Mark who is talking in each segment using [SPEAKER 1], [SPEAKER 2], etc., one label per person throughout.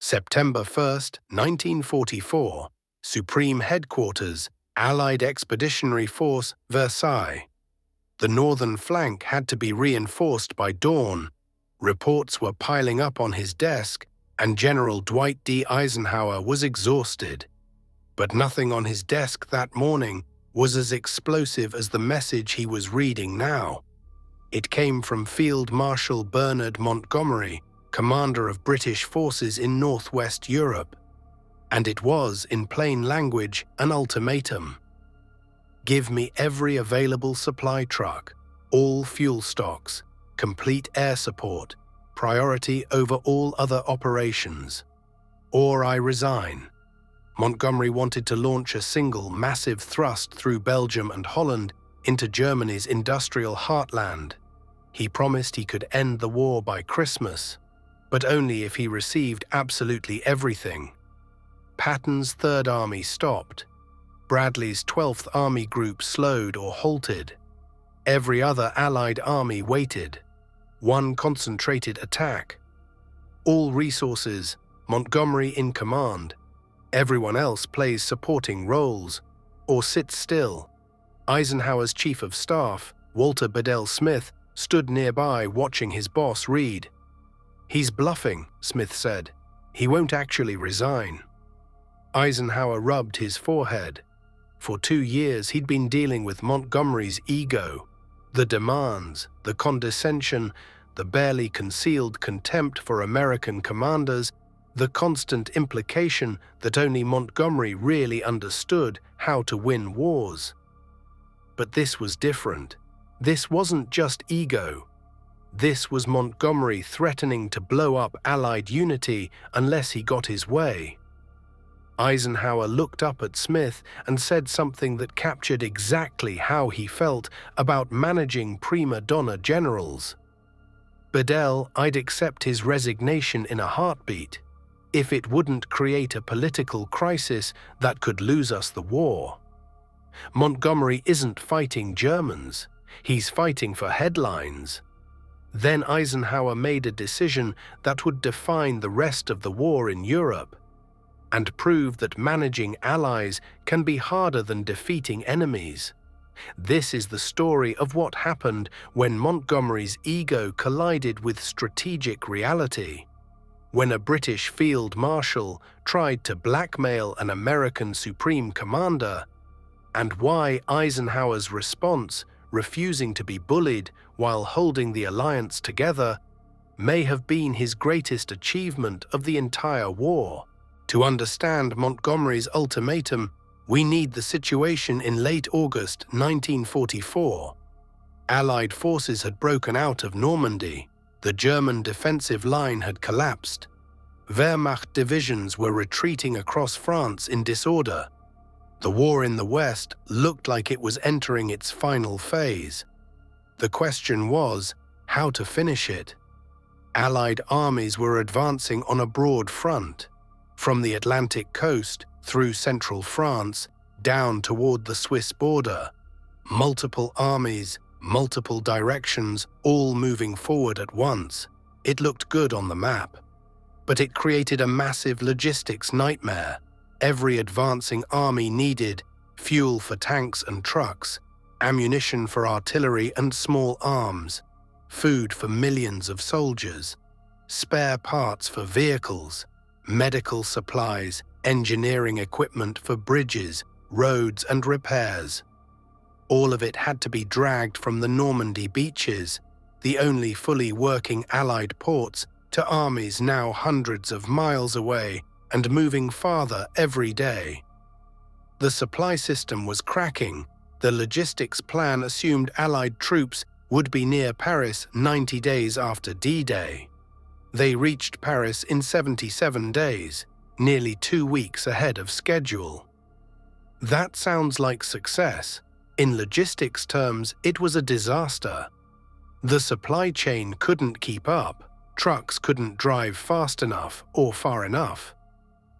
[SPEAKER 1] September 1, 1944, Supreme Headquarters, Allied Expeditionary Force, Versailles. The northern flank had to be reinforced by dawn. Reports were piling up on his desk, and General Dwight D. Eisenhower was exhausted. But nothing on his desk that morning was as explosive as the message he was reading now. It came from Field Marshal Bernard Montgomery, commander of British forces in Northwest Europe. And it was, in plain language, an ultimatum. Give me every available supply truck, all fuel stocks, complete air support, priority over all other operations. Or I resign. Montgomery wanted to launch a single massive thrust through Belgium and Holland into Germany's industrial heartland. He promised he could end the war by Christmas, but only if he received absolutely everything. Patton's Third Army stopped. Bradley's 12th Army Group slowed or halted. Every other Allied army waited. One concentrated attack. All resources, Montgomery in command. Everyone else plays supporting roles, or sits still. Eisenhower's chief of staff, Walter Bedell Smith, stood nearby watching his boss read. "He's bluffing," Smith said. "He won't actually resign." Eisenhower rubbed his forehead. For 2 years he'd been dealing with Montgomery's ego, the demands, the condescension, the barely concealed contempt for American commanders, the constant implication that only Montgomery really understood how to win wars. But this was different. This wasn't just ego. This was Montgomery threatening to blow up Allied unity unless he got his way. Eisenhower looked up at Smith and said something that captured exactly how he felt about managing prima donna generals. "Bedell, I'd accept his resignation in a heartbeat, if it wouldn't create a political crisis that could lose us the war. Montgomery isn't fighting Germans, he's fighting for headlines." Then Eisenhower made a decision that would define the rest of the war in Europe, and prove that managing allies can be harder than defeating enemies. This is the story of what happened when Montgomery's ego collided with strategic reality, when a British field marshal tried to blackmail an American supreme commander, and why Eisenhower's response, refusing to be bullied while holding the alliance together, may have been his greatest achievement of the entire war. To understand Montgomery's ultimatum, we need the situation in late August 1944. Allied forces had broken out of Normandy. The German defensive line had collapsed. Wehrmacht divisions were retreating across France in disorder. The war in the West looked like it was entering its final phase. The question was, how to finish it? Allied armies were advancing on a broad front, from the Atlantic coast through central France down toward the Swiss border. Multiple armies, multiple directions, all moving forward at once. It looked good on the map, but it created a massive logistics nightmare. Every advancing army needed fuel for tanks and trucks, ammunition for artillery and small arms, food for millions of soldiers, spare parts for vehicles, medical supplies, engineering equipment for bridges, roads and repairs. All of it had to be dragged from the Normandy beaches, the only fully working Allied ports, to armies now hundreds of miles away and moving farther every day. The supply system was cracking. The logistics plan assumed Allied troops would be near Paris 90 days after D-Day. They reached Paris in 77 days, nearly 2 weeks ahead of schedule. That sounds like success. In logistics terms, it was a disaster. The supply chain couldn't keep up. Trucks couldn't drive fast enough or far enough.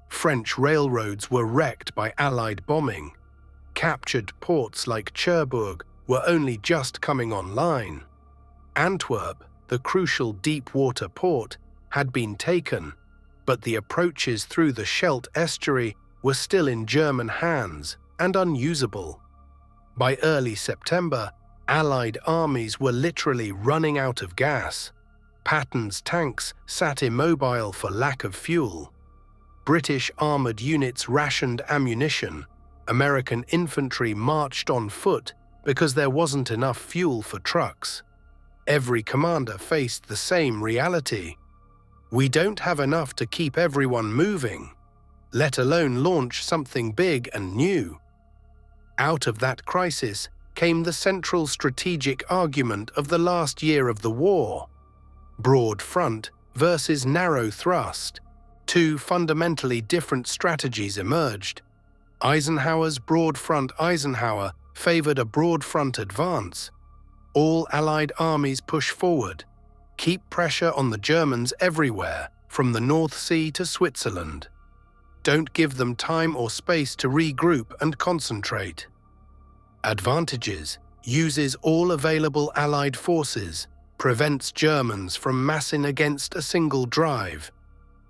[SPEAKER 1] French railroads were wrecked by Allied bombing. Captured ports like Cherbourg were only just coming online. Antwerp, the crucial deep-water port, had been taken. but the approaches through the Scheldt estuary were still in German hands and unusable. By early September, Allied armies were literally running out of gas. Patton's tanks sat immobile for lack of fuel. British armored units rationed ammunition. American infantry marched on foot because there wasn't enough fuel for trucks. Every commander faced the same reality. We don't have enough to keep everyone moving, let alone launch something big and new. Out of that crisis came the central strategic argument of the last year of the war: broad front versus narrow thrust. Two fundamentally different strategies emerged. Eisenhower's broad front. Eisenhower favored a broad front advance. All Allied armies push forward. Keep pressure on the Germans everywhere, from the North Sea to Switzerland. Don't give them time or space to regroup and concentrate. Advantages: uses all available Allied forces, prevents Germans from massing against a single drive,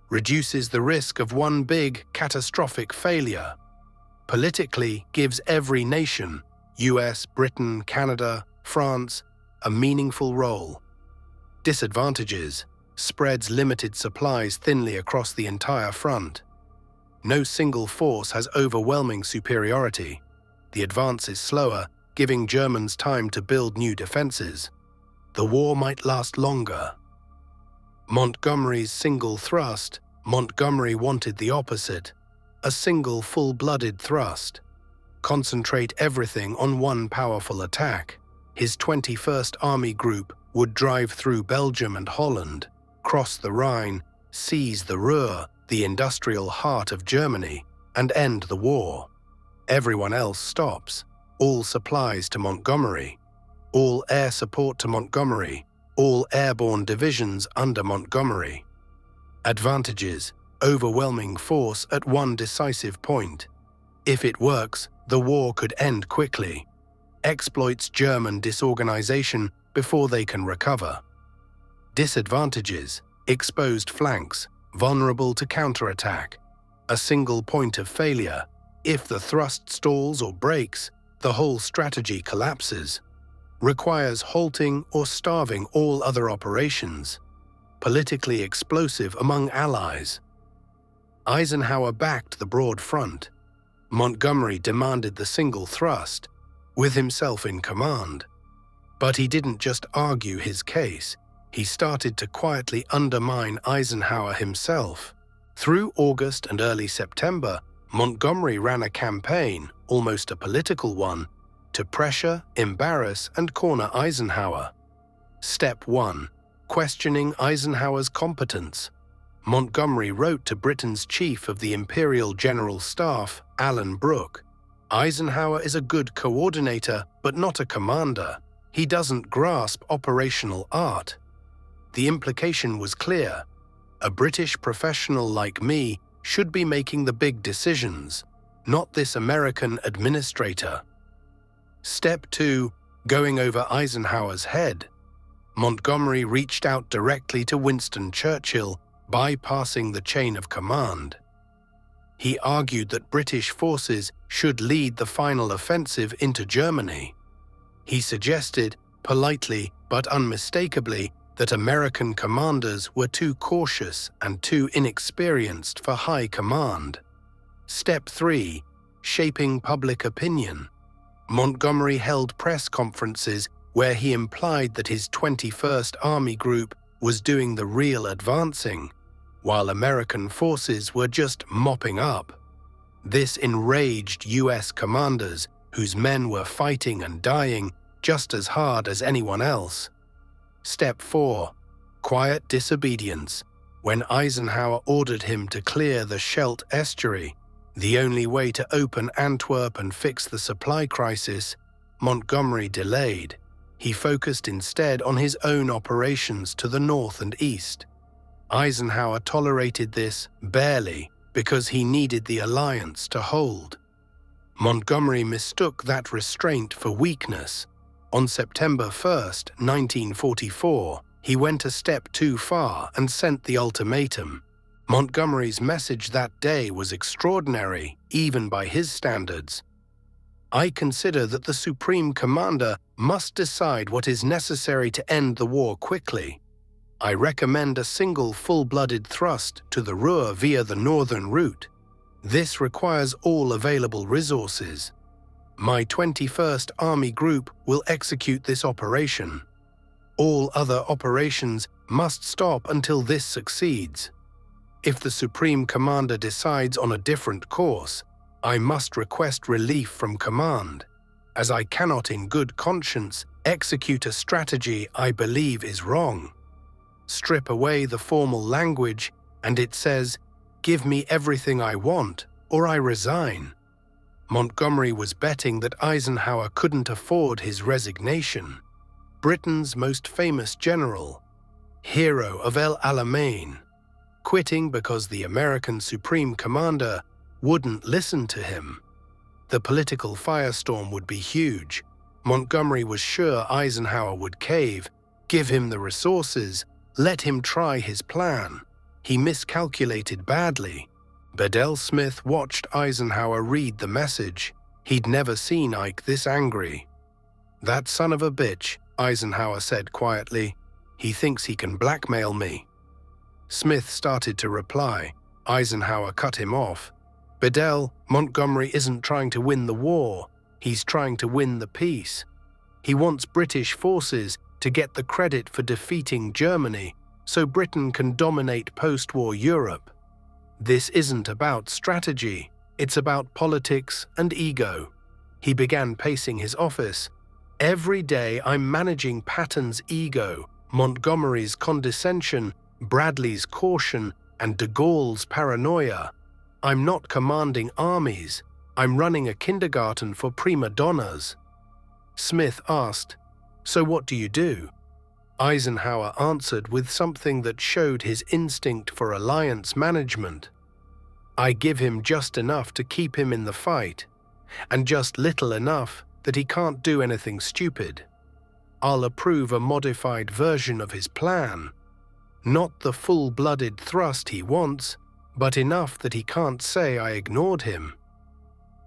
[SPEAKER 1] reduces the risk of one big, catastrophic failure. Politically, gives every nation, US, Britain, Canada, France, a meaningful role. Disadvantages: spreads limited supplies thinly across the entire front. No single force has overwhelming superiority. The advance is slower, giving Germans time to build new defenses. The war might last longer. Montgomery's single thrust. Montgomery wanted the opposite: a single full-blooded thrust. Concentrate everything on one powerful attack. His 21st Army Group would drive through Belgium and Holland, cross the Rhine, seize the Ruhr, the industrial heart of Germany, and end the war. Everyone else stops. All supplies to Montgomery. All air support to Montgomery. All airborne divisions under Montgomery. Advantages: overwhelming force at one decisive point. If it works, the war could end quickly. Exploits German disorganization before they can recover. Disadvantages: exposed flanks, vulnerable to counterattack. A single point of failure. If the thrust stalls or breaks, the whole strategy collapses. Requires halting or starving all other operations. Politically explosive among allies. Eisenhower backed the broad front. Montgomery demanded the single thrust, with himself in command. But he didn't just argue his case, he started to quietly undermine Eisenhower himself. Through August and early September, Montgomery ran a campaign, almost a political one, to pressure, embarrass, and corner Eisenhower. Step 1. Questioning Eisenhower's competence. Montgomery wrote to Britain's Chief of the Imperial General Staff, Alan Brooke, "Eisenhower is a good coordinator, but not a commander. He doesn't grasp operational art." The implication was clear. A British professional like me should be making the big decisions, not this American administrator. Step 2. Going over Eisenhower's head. Montgomery reached out directly to Winston Churchill, bypassing the chain of command. He argued that British forces should lead the final offensive into Germany. He suggested, politely but unmistakably, that American commanders were too cautious and too inexperienced for high command. Step 3. Shaping public opinion. Montgomery held press conferences where he implied that his 21st Army Group was doing the real advancing, while American forces were just mopping up. This enraged US commanders whose men were fighting and dying just as hard as anyone else. Step 4. Quiet disobedience. When Eisenhower ordered him to clear the Scheldt estuary, the only way to open Antwerp and fix the supply crisis, Montgomery delayed. He focused instead on his own operations to the north and east. Eisenhower tolerated this barely because he needed the alliance to hold. Montgomery mistook that restraint for weakness. On September 1, 1944, he went a step too far and sent the ultimatum: Montgomery's message that day was extraordinary, even by his standards. I consider that the Supreme Commander must decide what is necessary to end the war quickly. I recommend a single full-blooded thrust to the Ruhr via the northern route. This requires all available resources. My 21st Army Group will execute this operation. All other operations must stop until this succeeds. If the Supreme Commander decides on a different course, I must request relief from command, as I cannot in good conscience execute a strategy I believe is wrong. Strip away the formal language, and it says, "Give me everything I want, or I resign." Montgomery was betting that Eisenhower couldn't afford his resignation. Britain's most famous general, hero of El Alamein, quitting because the American Supreme Commander wouldn't listen to him. The political firestorm would be huge. Montgomery was sure Eisenhower would cave, give him the resources, let him try his plan. He miscalculated badly. Bedell Smith watched Eisenhower read the message. He'd never seen Ike this angry. "That son of a bitch," Eisenhower said quietly. "He thinks he can blackmail me." Smith started to reply. Eisenhower cut him off. "Bedell, Montgomery isn't trying to win the war. He's trying to win the peace. He wants British forces to get the credit for defeating Germany so Britain can dominate post-war Europe. This isn't about strategy, it's about politics and ego." He began pacing his office. "Every day I'm managing Patton's ego, Montgomery's condescension, Bradley's caution, and de Gaulle's paranoia. I'm not commanding armies, I'm running a kindergarten for prima donnas." Smith asked, "So what do you do?" Eisenhower answered with something that showed his instinct for alliance management. "I give him just enough to keep him in the fight, and just little enough that he can't do anything stupid. I'll approve a modified version of his plan. Not the full-blooded thrust he wants, but enough that he can't say I ignored him.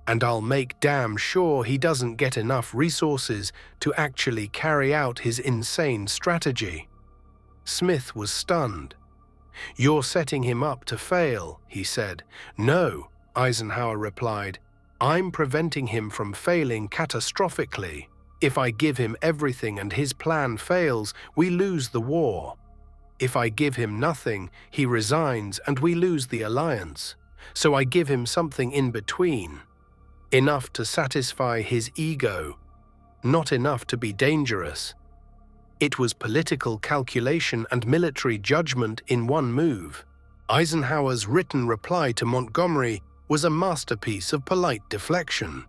[SPEAKER 1] And I'll make damn sure he doesn't get enough resources to actually carry out his insane strategy." Smith was stunned. "You're setting him up to fail," he said. "No," Eisenhower replied. "I'm preventing him from failing catastrophically. If I give him everything and his plan fails, we lose the war. If I give him nothing, he resigns and we lose the alliance. So I give him something in between. Enough to satisfy his ego, not enough to be dangerous." It was political calculation and military judgment in one move. Eisenhower's written reply to Montgomery was a masterpiece of polite deflection.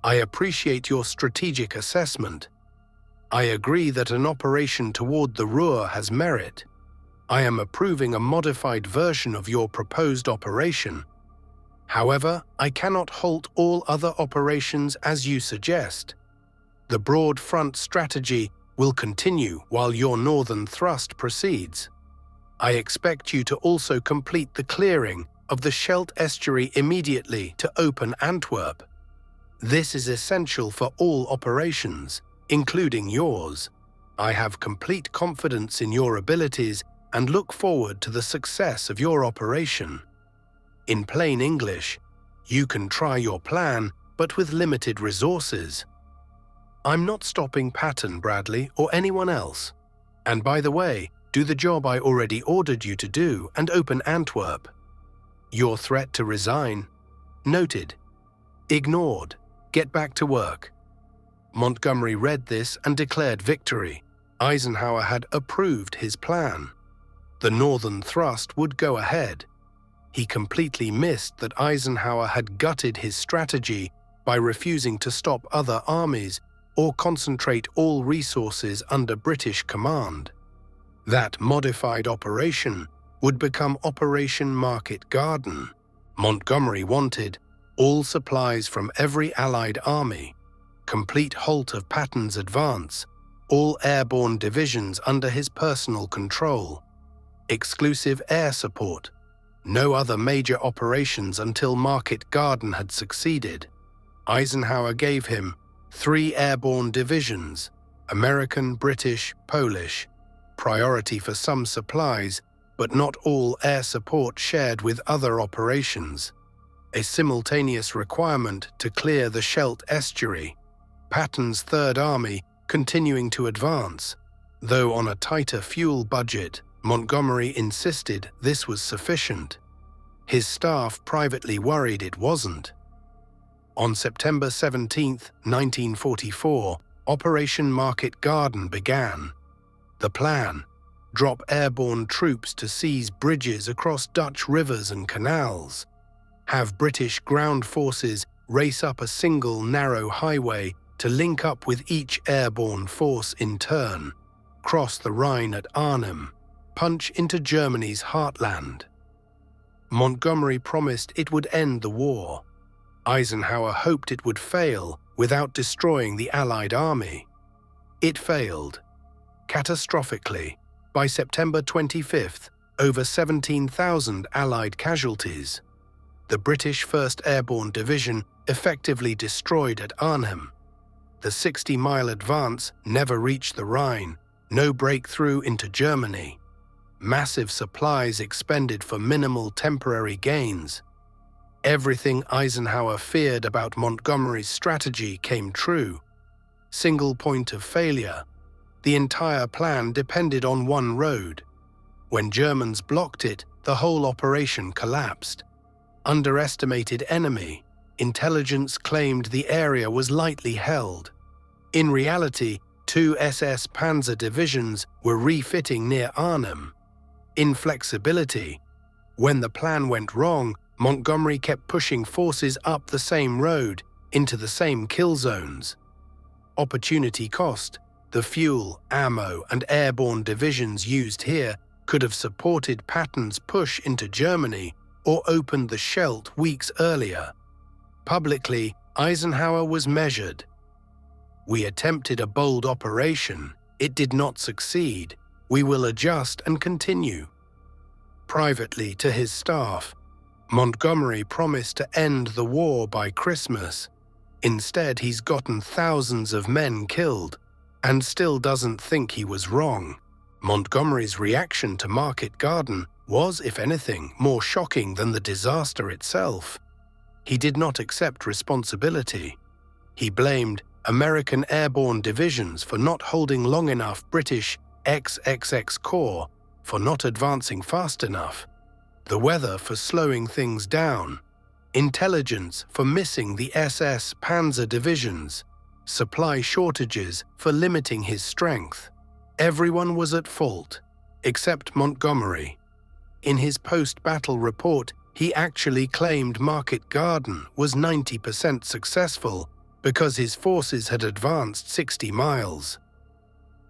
[SPEAKER 1] "I appreciate your strategic assessment. I agree that an operation toward the Ruhr has merit. I am approving a modified version of your proposed operation. However, I cannot halt all other operations as you suggest. The broad front strategy will continue while your northern thrust proceeds. I expect you to also complete the clearing of the Scheldt estuary immediately to open Antwerp. This is essential for all operations, including yours. I have complete confidence in your abilities and look forward to the success of your operation. In plain English, you can try your plan, but with limited resources. I'm not stopping Patton, Bradley, or anyone else. And by the way, do the job I already ordered you to do and open Antwerp. Your threat to resign? Noted. Ignored. Get back to work." Montgomery read this and declared victory. Eisenhower had approved his plan. The northern thrust would go ahead. He completely missed that Eisenhower had gutted his strategy by refusing to stop other armies or concentrate all resources under British command. That modified operation would become Operation Market Garden. Montgomery wanted all supplies from every Allied army, complete halt of Patton's advance, all airborne divisions under his personal control, exclusive air support, no other major operations until Market Garden had succeeded. Eisenhower gave him 3 airborne divisions, American, British, Polish, priority for some supplies, but not all air support shared with other operations. A simultaneous requirement to clear the Scheldt estuary. Patton's Third Army continuing to advance, though on a tighter fuel budget. Montgomery insisted this was sufficient. His staff privately worried it wasn't. On September 17, 1944, Operation Market Garden began. The plan: drop airborne troops to seize bridges across Dutch rivers and canals, have British ground forces race up a single narrow highway to link up with each airborne force in turn, cross the Rhine at Arnhem, punch into Germany's heartland. Montgomery promised it would end the war. Eisenhower hoped it would fail without destroying the Allied army. It failed, catastrophically. By September 25th, over 17,000 Allied casualties. The British 1st Airborne Division effectively destroyed at Arnhem. The 60-mile advance never reached the Rhine, no breakthrough into Germany. Massive supplies expended for minimal temporary gains. Everything Eisenhower feared about Montgomery's strategy came true. Single point of failure. The entire plan depended on one road. When Germans blocked it, the whole operation collapsed. Underestimated enemy. Intelligence claimed the area was lightly held. In reality, 2 SS Panzer divisions were refitting near Arnhem. Inflexibility. When the plan went wrong, Montgomery kept pushing forces up the same road, into the same kill zones. Opportunity cost. The fuel, ammo, and airborne divisions used here could have supported Patton's push into Germany or opened the Scheldt weeks earlier. Publicly, Eisenhower was measured. "We attempted a bold operation. It did not succeed. We will adjust and continue." Privately to his staff, Montgomery promised to end the war by Christmas. Instead, he's gotten thousands of men killed and still doesn't think he was wrong. Montgomery's reaction to Market Garden was, if anything, more shocking than the disaster itself. He did not accept responsibility. He blamed American airborne divisions for not holding long enough, British XXX Corps for not advancing fast enough, the weather for slowing things down, intelligence for missing the SS Panzer divisions, supply shortages for limiting his strength. Everyone was at fault, except Montgomery. In his post-battle report, he actually claimed Market Garden was 90% successful because his forces had advanced 60 miles.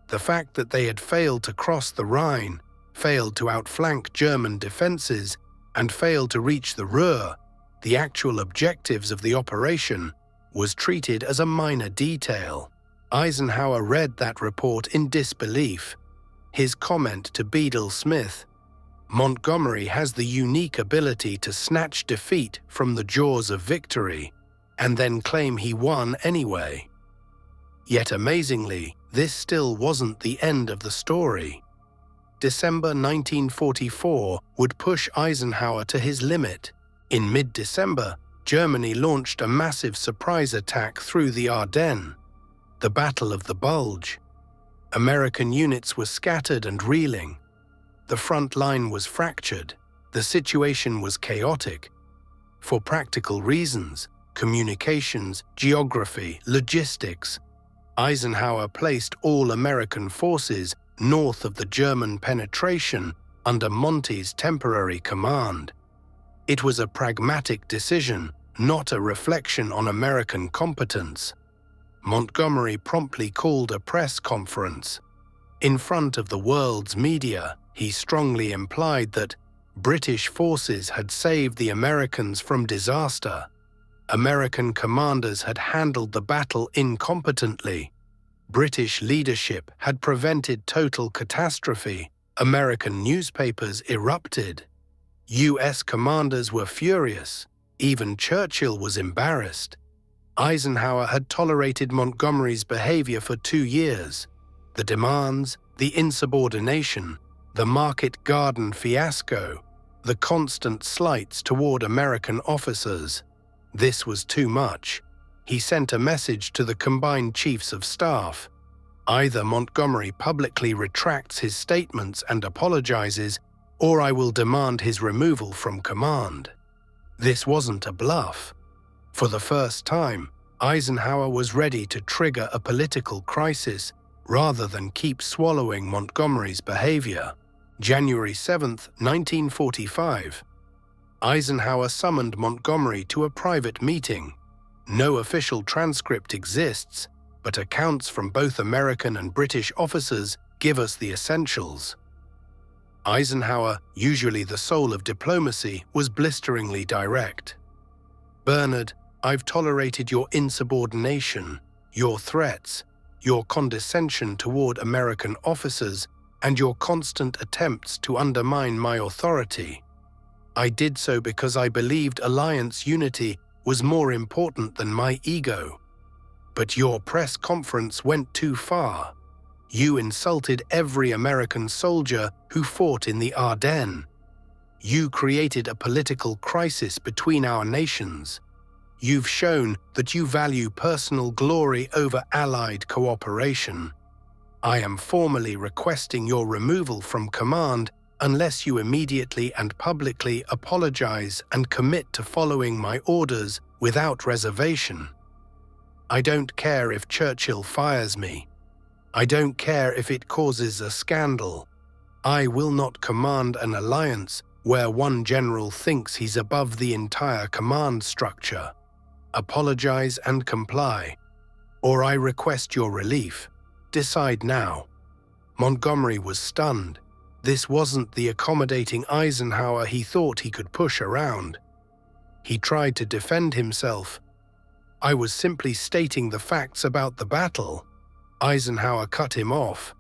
[SPEAKER 1] The fact that they had failed to cross the Rhine, failed to outflank German defenses, and failed to reach the Ruhr, the actual objectives of the operation, was treated as a minor detail. Eisenhower read that report in disbelief. His comment to Bedell Smith, "Montgomery has the unique ability to snatch defeat from the jaws of victory, and then claim he won anyway." Yet amazingly, this still wasn't the end of the story. December 1944 would push Eisenhower to his limit. In mid-December, Germany launched a massive surprise attack through the Ardennes, the Battle of the Bulge. American units were scattered and reeling. The front line was fractured. The situation was chaotic. For practical reasons, communications, geography, logistics, Eisenhower placed all American forces north of the German penetration under Monty's temporary command. It was a pragmatic decision, not a reflection on American competence. Montgomery promptly called a press conference. In front of the world's media, he strongly implied that British forces had saved the Americans from disaster. American commanders had handled the battle incompetently. British leadership had prevented total catastrophe. American newspapers erupted. U.S. commanders were furious. Even Churchill was embarrassed. Eisenhower had tolerated Montgomery's behavior for 2 years. The demands, the insubordination, the market garden fiasco, the constant slights toward American officers. This was too much. He sent a message to the combined chiefs of staff. Either Montgomery publicly retracts his statements and apologizes, or I will demand his removal from command. This wasn't a bluff. For the first time, Eisenhower was ready to trigger a political crisis rather than keep swallowing Montgomery's behavior. January 7, 1945. Eisenhower summoned Montgomery to a private meeting. No official transcript exists, but accounts from both American and British officers give us the essentials. Eisenhower, usually the soul of diplomacy, was blisteringly direct. "Bernard, I've tolerated your insubordination, your threats, your condescension toward American officers, and your constant attempts to undermine my authority. I did so because I believed alliance unity was more important than my ego. But your press conference went too far. You insulted every American soldier who fought in the Ardennes. You created a political crisis between our nations. You've shown that you value personal glory over Allied cooperation. I am formally requesting your removal from command unless you immediately and publicly apologize and commit to following my orders without reservation. I don't care if Churchill fires me. I don't care if it causes a scandal. I will not command an alliance where one general thinks he's above the entire command structure. Apologize and comply, or I request your relief. Decide now." Montgomery was stunned. This wasn't the accommodating Eisenhower he thought he could push around. He tried to defend himself. "I was simply stating the facts about the battle." Eisenhower cut him off.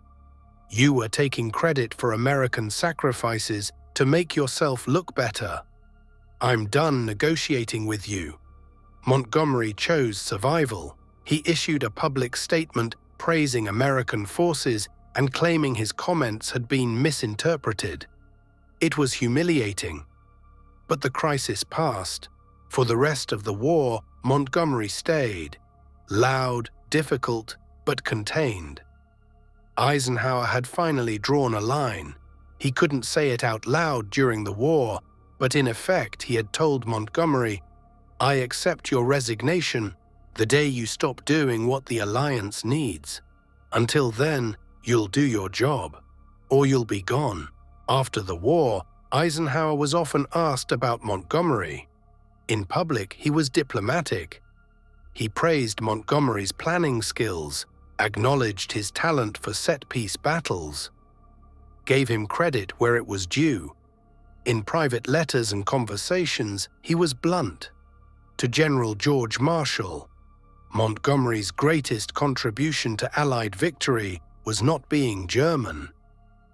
[SPEAKER 1] "You were taking credit for American sacrifices to make yourself look better. I'm done negotiating with you." Montgomery chose survival. He issued a public statement praising American forces and claiming his comments had been misinterpreted. It was humiliating. But the crisis passed. For the rest of the war, Montgomery stayed. Loud, difficult, but contained. Eisenhower had finally drawn a line. He couldn't say it out loud during the war, but in effect he had told Montgomery, "I accept your resignation the day you stop doing what the alliance needs. Until then, you'll do your job, or you'll be gone." After the war, Eisenhower was often asked about Montgomery. In public, he was diplomatic. He praised Montgomery's planning skills, acknowledged his talent for set-piece battles, gave him credit where it was due. In private letters and conversations, he was blunt. To General George Marshall, Montgomery's greatest contribution to Allied victory was not being German.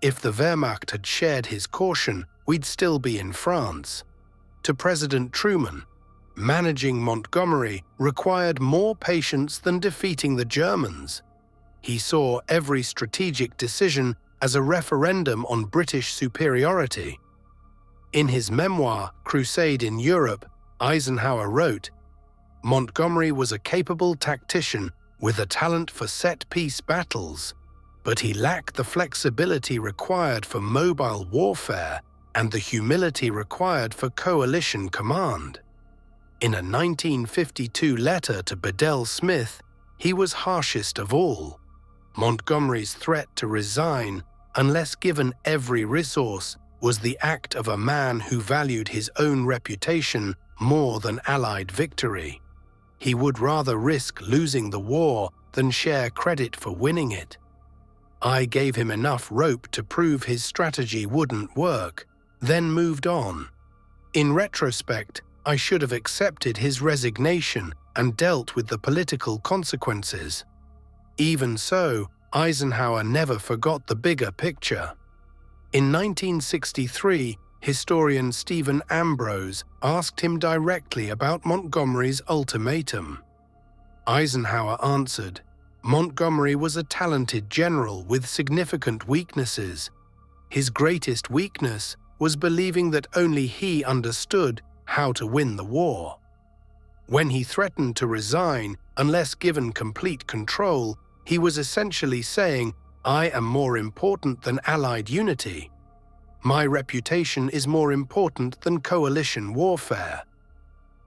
[SPEAKER 1] If the Wehrmacht had shared his caution, we'd still be in France. To President Truman, managing Montgomery required more patience than defeating the Germans. He saw every strategic decision as a referendum on British superiority. In his memoir, Crusade in Europe, Eisenhower wrote, "Montgomery was a capable tactician with a talent for set-piece battles, but he lacked the flexibility required for mobile warfare and the humility required for coalition command." In a 1952 letter to Bedell Smith, he was harshest of all. Montgomery's threat to resign, unless given every resource, was the act of a man who valued his own reputation more than Allied victory. He would rather risk losing the war than share credit for winning it. I gave him enough rope to prove his strategy wouldn't work, then moved on. In retrospect, I should have accepted his resignation and dealt with the political consequences. Even so, Eisenhower never forgot the bigger picture. In 1963, Historian Stephen Ambrose asked him directly about Montgomery's ultimatum. Eisenhower answered, "Montgomery was a talented general with significant weaknesses. His greatest weakness was believing that only he understood how to win the war. When he threatened to resign unless given complete control, he was essentially saying, 'I am more important than Allied unity. My reputation is more important than coalition warfare.'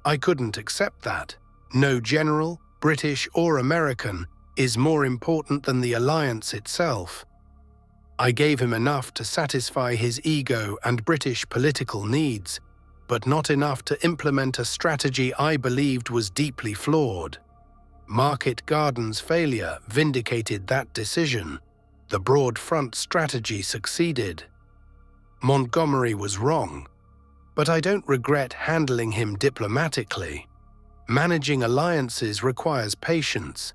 [SPEAKER 1] I couldn't accept that. No general, British or American, is more important than the alliance itself. I gave him enough to satisfy his ego and British political needs, but not enough to implement a strategy I believed was deeply flawed. Market Garden's failure vindicated that decision. The broad front strategy succeeded. Montgomery was wrong, but I don't regret handling him diplomatically. Managing alliances requires patience.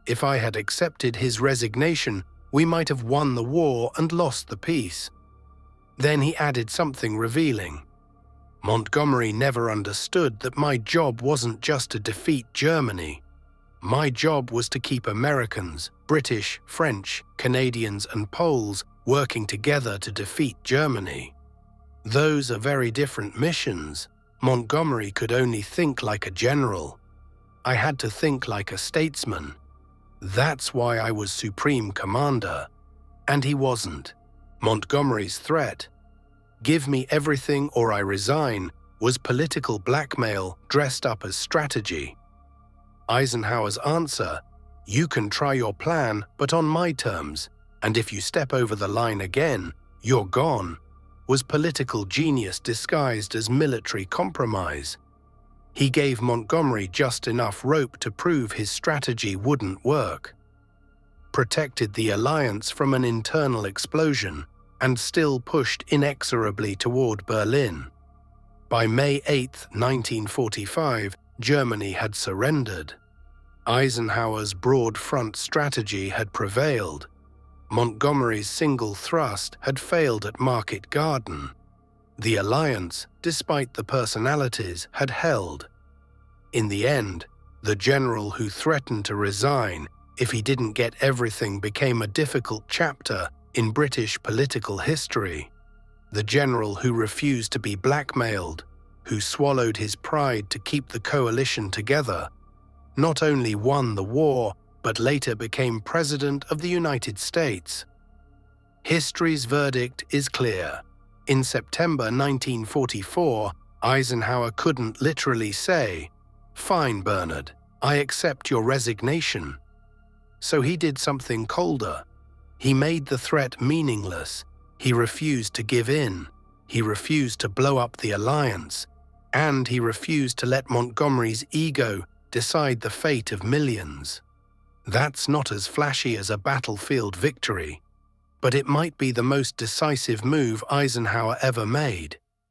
[SPEAKER 1] If I had accepted his resignation, we might have won the war and lost the peace." Then he added something revealing. "Montgomery never understood that my job wasn't just to defeat Germany. My job was to keep Americans, British, French, Canadians, and Poles working together to defeat Germany. Those are very different missions. Montgomery could only think like a general. I had to think like a statesman. That's why I was supreme commander. And he wasn't. Montgomery's threat, 'Give me everything or I resign,' was political blackmail dressed up as strategy. Eisenhower's answer, 'You can try your plan, but on my terms, and if you step over the line again, you're gone,' was political genius disguised as military compromise. He gave Montgomery just enough rope to prove his strategy wouldn't work, protected the alliance from an internal explosion, and still pushed inexorably toward Berlin. By May 8, 1945, Germany had surrendered. Eisenhower's broad front strategy had prevailed. Montgomery's single thrust had failed at Market Garden. The alliance, despite the personalities, had held. In the end, the general who threatened to resign if he didn't get everything became a difficult chapter in British political history. The general who refused to be blackmailed, who swallowed his pride to keep the coalition together, not only won the war, but later became President of the United States. History's verdict is clear. In September 1944, Eisenhower couldn't literally say, "Fine, Bernard, I accept your resignation." So he did something colder. He made the threat meaningless. He refused to give in. He refused to blow up the alliance. And he refused to let Montgomery's ego decide the fate of millions. That's not as flashy as a battlefield victory, but it might be the most decisive move Eisenhower ever made.